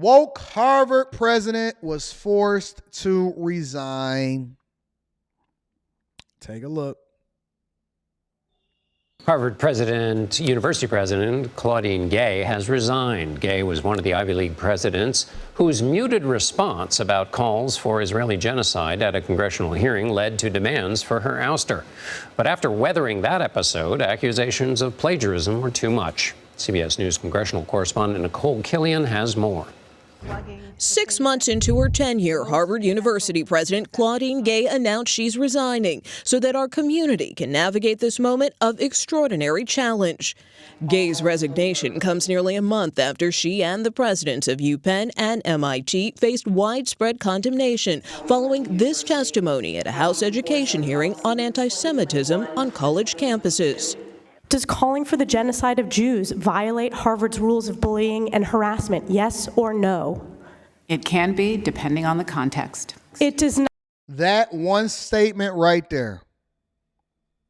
Woke Harvard president was forced to resign. Take a look. University president Claudine Gay has resigned. Gay was one of the Ivy League presidents whose muted response about calls for Israeli genocide at a congressional hearing led to demands for her ouster. But after weathering that episode, accusations of plagiarism were too much. CBS News congressional correspondent Nicole Killian has more. 6 months into her tenure, Harvard University President Claudine Gay announced she's resigning so that our community can navigate this moment of extraordinary challenge. Gay's resignation comes nearly a month after she and the presidents of UPenn and MIT faced widespread condemnation following this testimony at a House education hearing on anti-Semitism on college campuses. Does calling for the genocide of Jews violate Harvard's rules of bullying and harassment, yes or no? It can be, depending on the context. It does not. That one statement right there.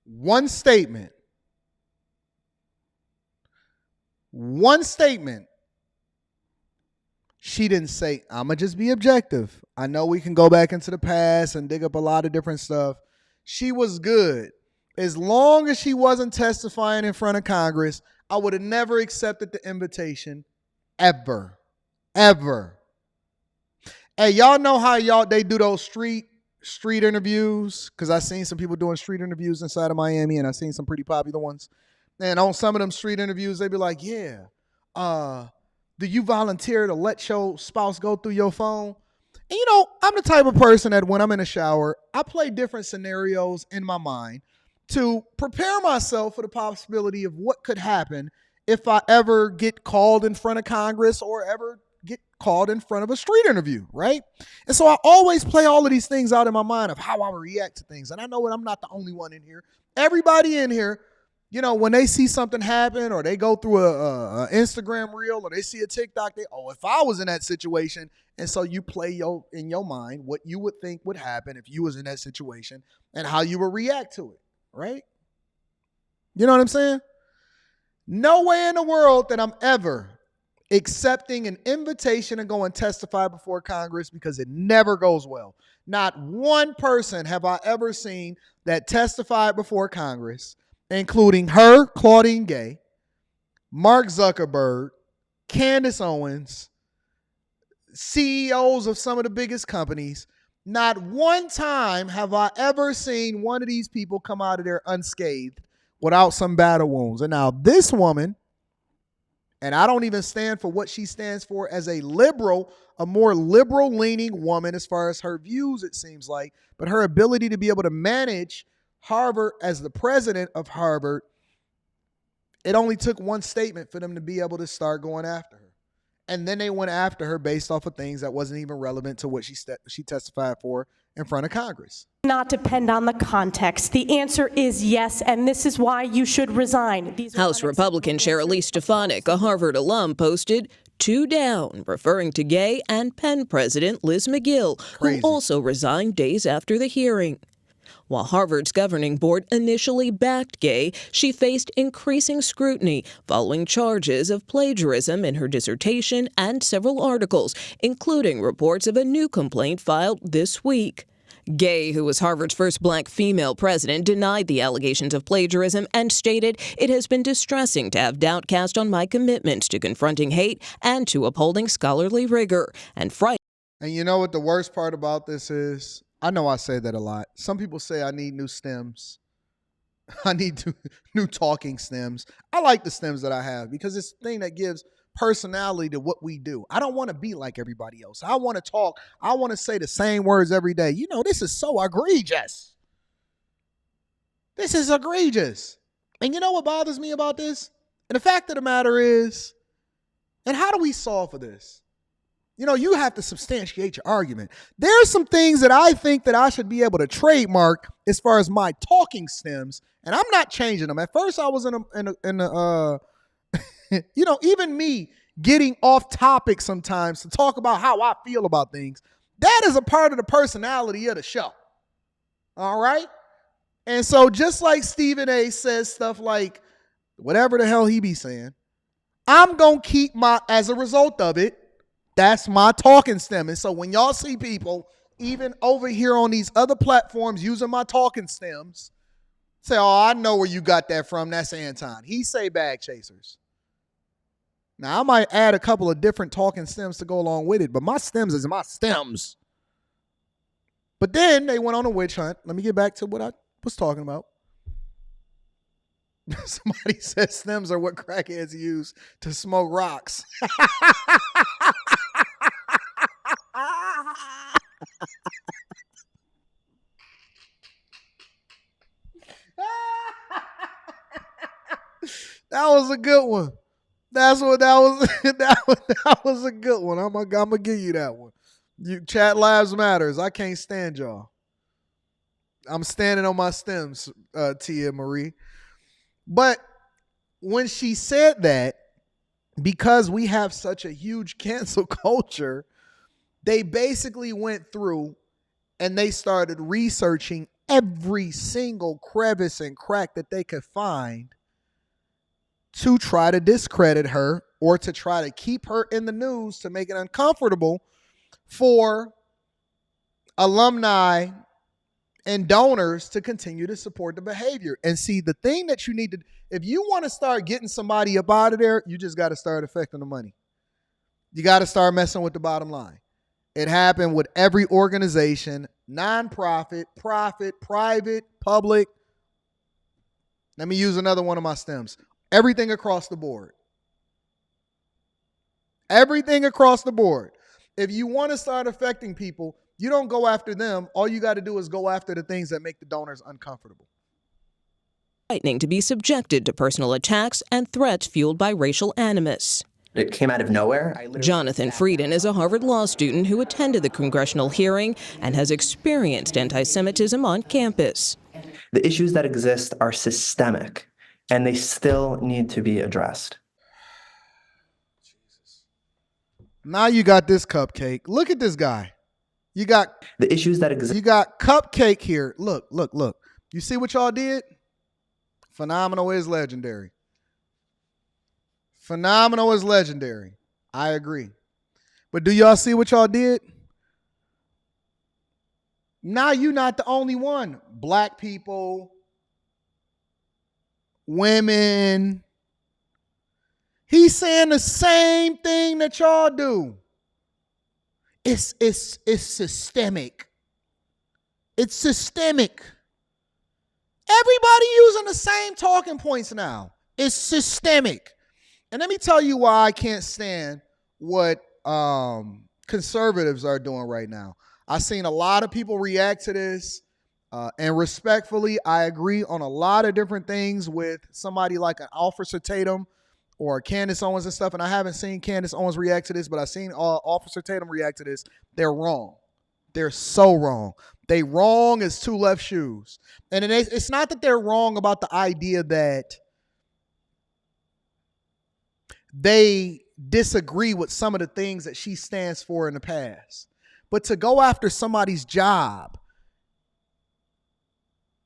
One statement. One statement. She didn't say, I'm going to just be objective. I know we can go back into the past and dig up a lot of different stuff. She was good. As long as she wasn't testifying in front of Congress, I would have never accepted the invitation, ever, ever. Hey, y'all know how they do those street interviews? Because I seen some people doing street interviews inside of Miami, and I seen some pretty popular ones. And on some of them street interviews, they be like, yeah, do you volunteer to let your spouse go through your phone? And I'm the type of person that when I'm in a shower, I play different scenarios in my mind to prepare myself for the possibility of what could happen if I ever get called in front of Congress or ever get called in front of a street interview, right? And so I always play all of these things out in my mind of how I would react to things. And I know that I'm not the only one in here. Everybody in here, when they see something happen or they go through a Instagram reel or they see a TikTok, if I was in that situation. And so you play in your mind what you would think would happen if you was in that situation and how you would react to it. Right? You know what I'm saying? No way in the world that I'm ever accepting an invitation to go and testify before Congress, because it never goes well. Not one person have I ever seen that testified before Congress, including her, Claudine Gay, Mark Zuckerberg, Candace Owens, CEOs of some of the biggest companies. Not one time have I ever seen one of these people come out of there unscathed without some battle wounds. And now this woman, and I don't even stand for what she stands for as a more liberal leaning woman as far as her views, it seems like, but her ability to be able to manage Harvard as the president of Harvard, it only took one statement for them to be able to start going after her. And then they went after her based off of things that wasn't even relevant to what she testified for in front of Congress. Not depend on the context. The answer is yes, and this is why you should resign. House Republican Chair Elise Stefanik, a Harvard alum, posted 2 down, referring to Gay and Penn President Liz McGill, who also resigned days after the hearing. While Harvard's governing board initially backed Gay, she faced increasing scrutiny following charges of plagiarism in her dissertation and several articles, including reports of a new complaint filed this week. Gay, who was Harvard's first black female president, denied the allegations of plagiarism and stated, "It has been distressing to have doubt cast on my commitment to confronting hate and to upholding scholarly rigor, and frightening." And you know what the worst part about this is? I know I say that a lot. Some people say I need new stems. I need new talking stems. I like the stems that I have because it's the thing that gives personality to what we do. I don't want to be like everybody else. I want to talk. I want to say the same words every day. This is so egregious. This is egregious. And you know what bothers me about this? And the fact of the matter is, and how do we solve for this? You have to substantiate your argument. There are some things that I think that I should be able to trademark as far as my talking stems, and I'm not changing them. At first, I was even me getting off topic sometimes to talk about how I feel about things. That is a part of the personality of the show. All right? And so just like Stephen A says stuff like whatever the hell he be saying, I'm going to keep as a result of it, That's my talking stem. And so when y'all see people, even over here on these other platforms using my talking stems, say, oh, I know where you got that from. That's Anton. He say bag chasers. Now, I might add a couple of different talking stems to go along with it, but my stems is my stems. But then they went on a witch hunt. Let me get back to what I was talking about. Somebody said stems are what crackheads use to smoke rocks. That was a good one. That's what that was. That was a good one. I'm gonna give you that one. You chat lives matters. I can't stand y'all. I'm standing on my stems, Tia Marie. But when she said that, because we have such a huge cancel culture, they basically went through and they started researching every single crevice and crack that they could find to try to discredit her or to try to keep her in the news to make it uncomfortable for alumni and donors to continue to support the behavior. And see, the thing that you need to, if you want to start getting somebody up out of there, you just got to start affecting the money. You got to start messing with the bottom line. It happened with every organization, nonprofit, profit, private, public. Let me use another one of my stems. Everything across the board. Everything across the board. If you want to start affecting people, you don't go after them. All you got to do is go after the things that make the donors uncomfortable. Frightening to be subjected to personal attacks and threats fueled by racial animus. It came out of nowhere. Jonathan Frieden is a Harvard Law student who attended the congressional hearing and has experienced anti-Semitism on campus. The issues that exist are systemic, and they still need to be addressed. Now you got this cupcake. Look at this guy. You got the issues that exist. You got cupcake here. Look. You see what y'all did? Phenomenal is legendary. Phenomenal is legendary. I agree. But do y'all see what y'all did? Now you're not the only one. Black people, women. He's saying the same thing that y'all do. It's systemic. It's systemic. Everybody using the same talking points now. It's systemic. And let me tell you why I can't stand what conservatives are doing right now. I've seen a lot of people react to this. And respectfully, I agree on a lot of different things with somebody like an Officer Tatum or Candace Owens and stuff. And I haven't seen Candace Owens react to this, but I've seen Officer Tatum react to this. They're wrong. They're so wrong. They wrong as two left shoes. And it's not that they're wrong about the idea that they disagree with some of the things that she stands for in the past. But to go after somebody's job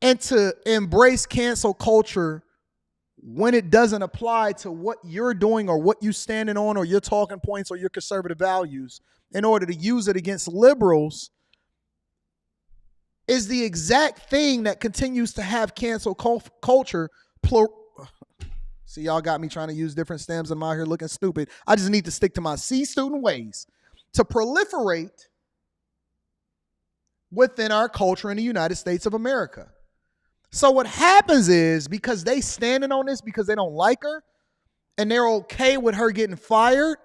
and to embrace cancel culture when it doesn't apply to what you're doing or what you're standing on or your talking points or your conservative values in order to use it against liberals is the exact thing that continues to have cancel culture. See, y'all got me trying to use different stems and I'm out here looking stupid. I just need to stick to my C student ways to proliferate within our culture in the United States of America. So what happens is, because they standing on this because they don't like her and they're okay with her getting fired,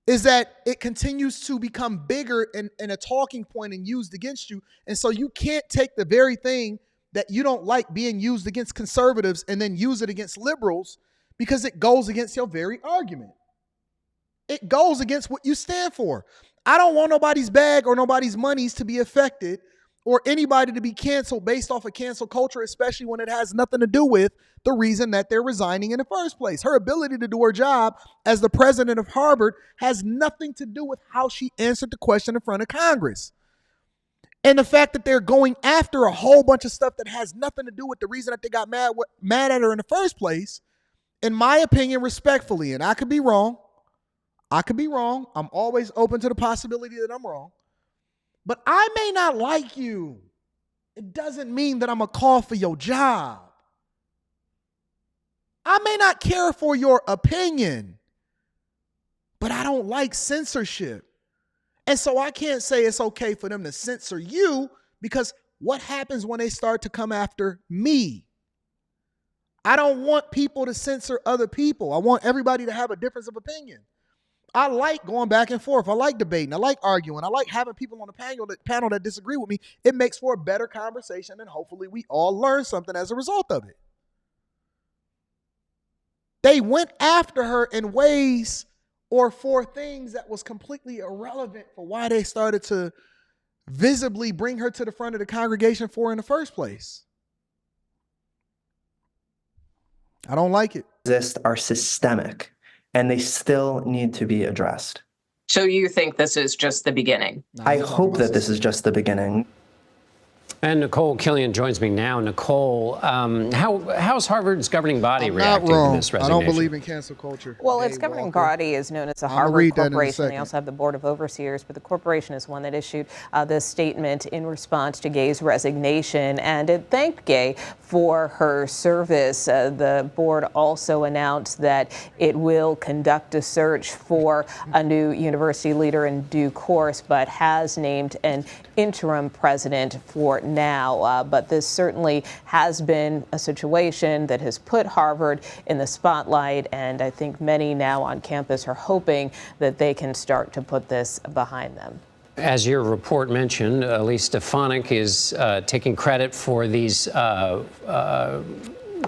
is that it continues to become bigger and a talking point and used against you. And so you can't take the very thing that you don't like being used against conservatives and then use it against liberals because it goes against your very argument. It goes against what you stand for. I don't want nobody's bag or nobody's monies to be affected or anybody to be canceled based off of cancel culture, especially when it has nothing to do with the reason that they're resigning in the first place. Her ability to do her job as the president of Harvard has nothing to do with how she answered the question in front of Congress. And the fact that they're going after a whole bunch of stuff that has nothing to do with the reason that they got mad at her in the first place, in my opinion, respectfully, and I could be wrong, I could be wrong. I'm always open to the possibility that I'm wrong. But I may not like you. It doesn't mean that I'm a call for your job. I may not care for your opinion, but I don't like censorship. And so I can't say it's okay for them to censor you, because what happens when they start to come after me? I don't want people to censor other people. I want everybody to have a difference of opinion. I like going back and forth. I like debating. I like arguing. I like having people on the panel that disagree with me. It makes for a better conversation, and hopefully we all learn something as a result of it. They went after her in ways or for things that was completely irrelevant for why they started to visibly bring her to the front of the congregation for in the first place. I don't like it. Are systemic, and they still need to be addressed. So you think this is just the beginning? I hope that this is just the beginning. And Nicole Killian joins me now. Nicole, how's Harvard's governing body reacting to this resignation? I don't believe in cancel culture. Well, its governing body is known as the Harvard Corporation. They also have the Board of Overseers, but the corporation is one that issued this statement in response to Gay's resignation, and it thanked Gay for her service. The board also announced that it will conduct a search for a new university leader in due course, but has named an interim president for now. But this certainly has been a situation that has put Harvard in the spotlight, and I think many now on campus are hoping that they can start to put this behind them. As your report mentioned, Elise Stefanik is taking credit for these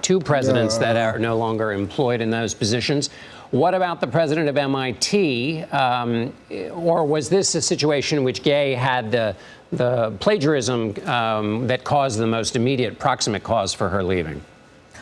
two presidents that are no longer employed in those positions. What about the president of MIT? Or was this a situation in which Gay had the plagiarism that caused the most immediate proximate cause for her leaving?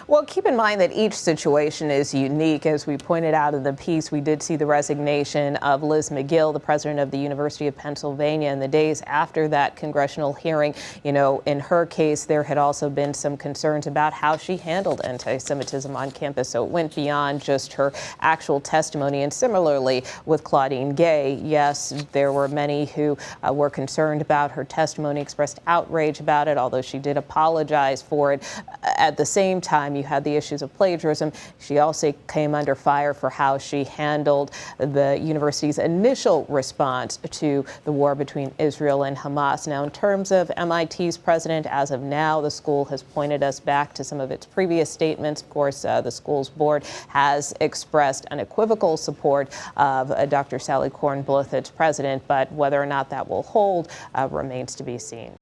Well, keep in mind that each situation is unique. As we pointed out in the piece, we did see the resignation of Liz McGill, the president of the University of Pennsylvania, in the days after that congressional hearing. You know, in her case, there had also been some concerns about how she handled anti-Semitism on campus. So it went beyond just her actual testimony. And similarly with Claudine Gay, yes, there were many who were concerned about her testimony, expressed outrage about it, although she did apologize for it. At the same time, you had the issues of plagiarism. She also came under fire for how she handled the university's initial response to the war between Israel and Hamas. Now, in terms of MIT's president, as of now, the school has pointed us back to some of its previous statements. Of course, the school's board has expressed unequivocal support of Dr. Sally Kornbluth, its president, but whether or not that will hold remains to be seen.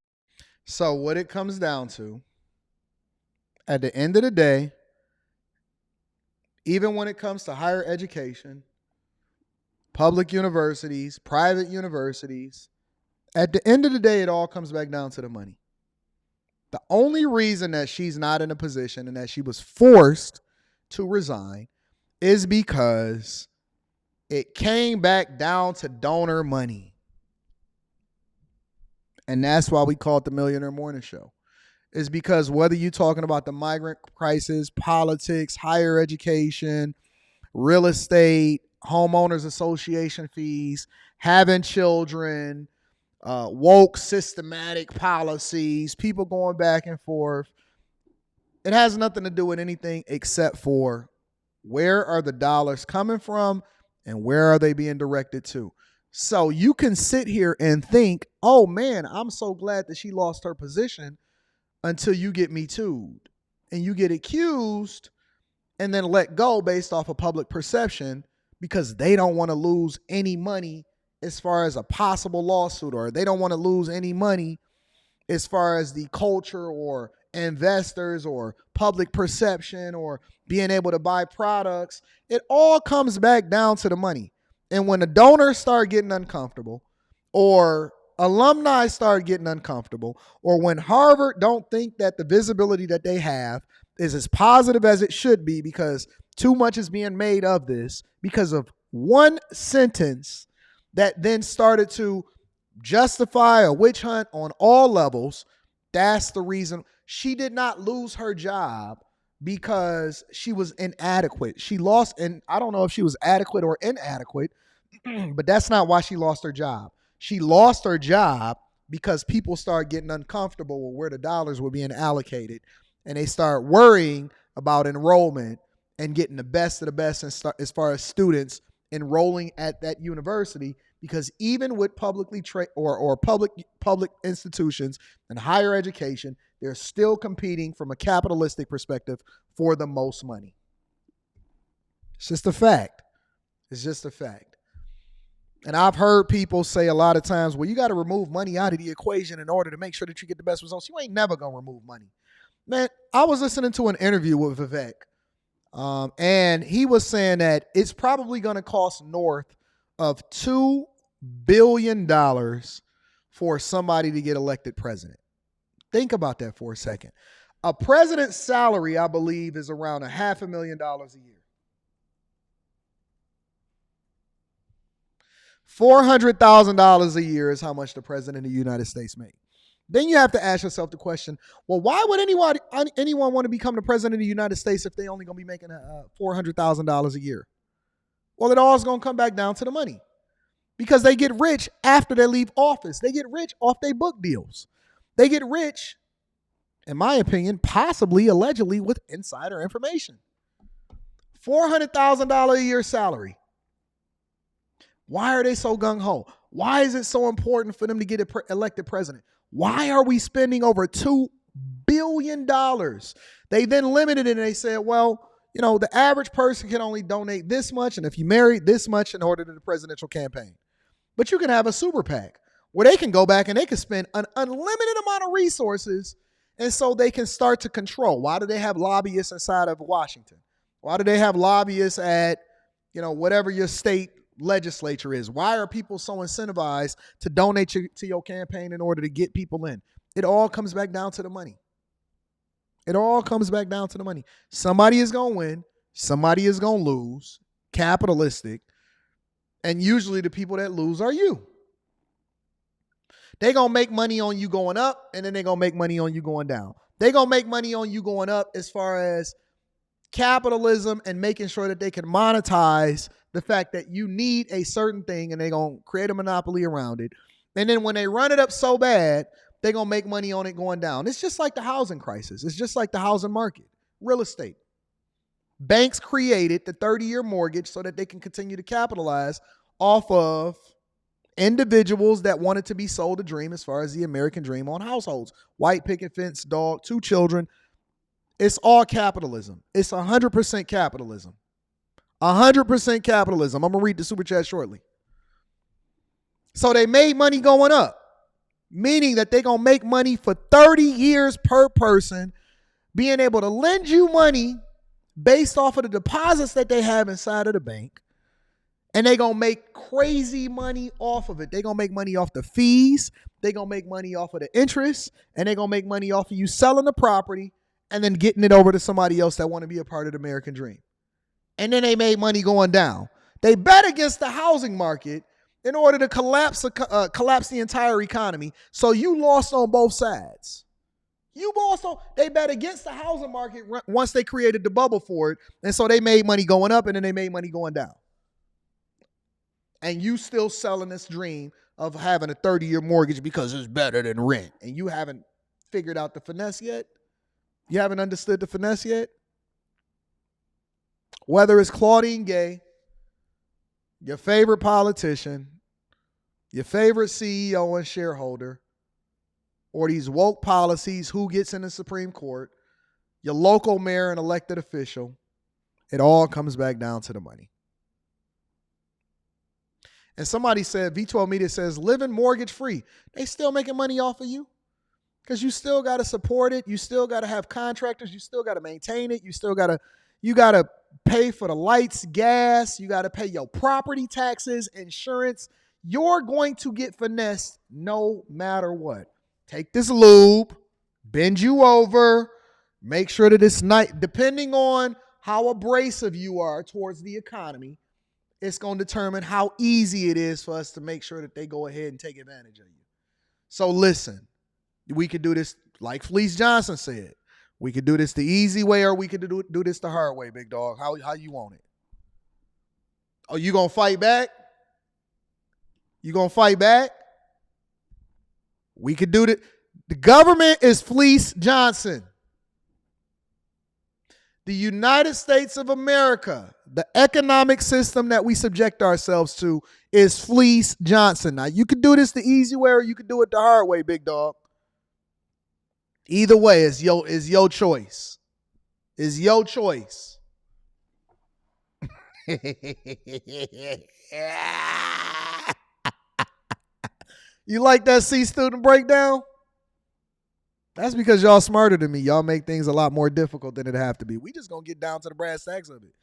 So what it comes down to, at the end of the day, even when it comes to higher education, public universities, private universities, at the end of the day, it all comes back down to the money. The only reason that she's not in a position and that she was forced to resign is because it came back down to donor money. And that's why we call it the Millionaire Morning Show. Is because whether you're talking about the migrant crisis, politics, higher education, real estate, homeowners association fees, having children, woke systematic policies, people going back and forth, it has nothing to do with anything except for where are the dollars coming from and where are they being directed to. So you can sit here and think, oh man, I'm so glad that she lost her position, until you get Me Too'd and you get accused and then let go based off of public perception because they don't want to lose any money as far as a possible lawsuit, or they don't want to lose any money as far as the culture or investors or public perception or being able to buy products. It all comes back down to the money. And when the donors start getting uncomfortable, or alumni start getting uncomfortable, or when Harvard don't think that the visibility that they have is as positive as it should be because too much is being made of this because of one sentence that then started to justify a witch hunt on all levels, that's the reason. She did not lose her job because she was inadequate. She lost, and I don't know if she was adequate or inadequate. But that's not why she lost her job. She lost her job because people started getting uncomfortable with where the dollars were being allocated, and they start worrying about enrollment and getting the best of the best as far as students enrolling at that university, because even with publicly public institutions and higher education, they're still competing from a capitalistic perspective for the most money. It's just a fact. It's just a fact. And I've heard people say a lot of times, well, you got to remove money out of the equation in order to make sure that you get the best results. You ain't never going to remove money. Man, I was listening to an interview with Vivek, and he was saying that it's probably going to cost north of $2 billion for somebody to get elected president. Think about that for a second. A president's salary, I believe, is around $500,000 a year. $400,000 a year is how much the president of the United States makes. Then you have to ask yourself the question, well, why would anyone want to become the president of the United States if they only going to be making $400,000 a year? Well, it all is going to come back down to the money, because they get rich after they leave office. They get rich off their book deals. They get rich, in my opinion, possibly, allegedly, with insider information. $400,000 a year salary. Why are they so gung-ho? Why is it so important for them to get elected president? Why are we spending over $2 billion? They then limited it and they said, well, you know, the average person can only donate this much, and if you married, this much in order to the presidential campaign. But you can have a super PAC where they can go back and they can spend an unlimited amount of resources, and so they can start to control. Why do they have lobbyists inside of Washington? Why do they have lobbyists at, you know, whatever your state legislature is? Why are people so incentivized to donate to your campaign in order to get people in? It all comes back down to the money. It all comes back down to the money. Somebody is going to win. Somebody is going to lose. Capitalistic. And usually the people that lose are you. They're going to make money on you going up, and then they're going to make money on you going down. They're going to make money on you going up as far as capitalism and making sure that they can monetize the fact that you need a certain thing, and they're going to create a monopoly around it. And then when they run it up so bad, they're going to make money on it going down. It's just like the housing crisis. It's just like the housing market, real estate. Banks created the 30-year mortgage so that they can continue to capitalize off of individuals that wanted to be sold a dream as far as the American dream on households. White picket fence, dog, 2 children. It's all capitalism. It's 100% capitalism. 100% capitalism. I'm going to read the super chat shortly. So they made money going up, meaning that they're going to make money for 30 years per person, being able to lend you money based off of the deposits that they have inside of the bank. And they're going to make crazy money off of it. They're going to make money off the fees. They're going to make money off of the interest. And they're going to make money off of you selling the property and then getting it over to somebody else that want to be a part of the American dream. And then they made money going down. They bet against the housing market in order to collapse the entire economy. So you lost on both sides. They bet against the housing market once they created the bubble for it. And so they made money going up, and then they made money going down. And you still selling this dream of having a 30-year mortgage because it's better than rent. And you haven't figured out the finesse yet? You haven't understood the finesse yet? Whether it's Claudine Gay, your favorite politician, your favorite CEO and shareholder, or these woke policies, who gets in the Supreme Court, your local mayor and elected official, it all comes back down to the money. And somebody said, V12 Media says, living mortgage free. They still making money off of you because you still got to support it. You still got to have contractors. You still got to maintain it. You got to pay for the lights, gas. You got to pay your property taxes, insurance. You're going to get finessed no matter what. Take this lube, bend you over, make sure that it's nice. Depending on how abrasive you are towards the economy, it's going to determine how easy it is for us to make sure that they go ahead and take advantage of you. So listen, we could do this like Fleece Johnson said. We could do this the easy way, or we could do this the hard way, big dog. How you want it? Oh, you going to fight back? You gonna fight back? We could do that. The government is Fleece Johnson. The United States of America, the economic system that we subject ourselves to, is Fleece Johnson. Now, you could do this the easy way or you could do it the hard way, big dog. Either way is your choice. Is your choice. You like that C student breakdown? That's because y'all smarter than me. Y'all make things a lot more difficult than it have to be. We just gonna get down to the brass tacks of it.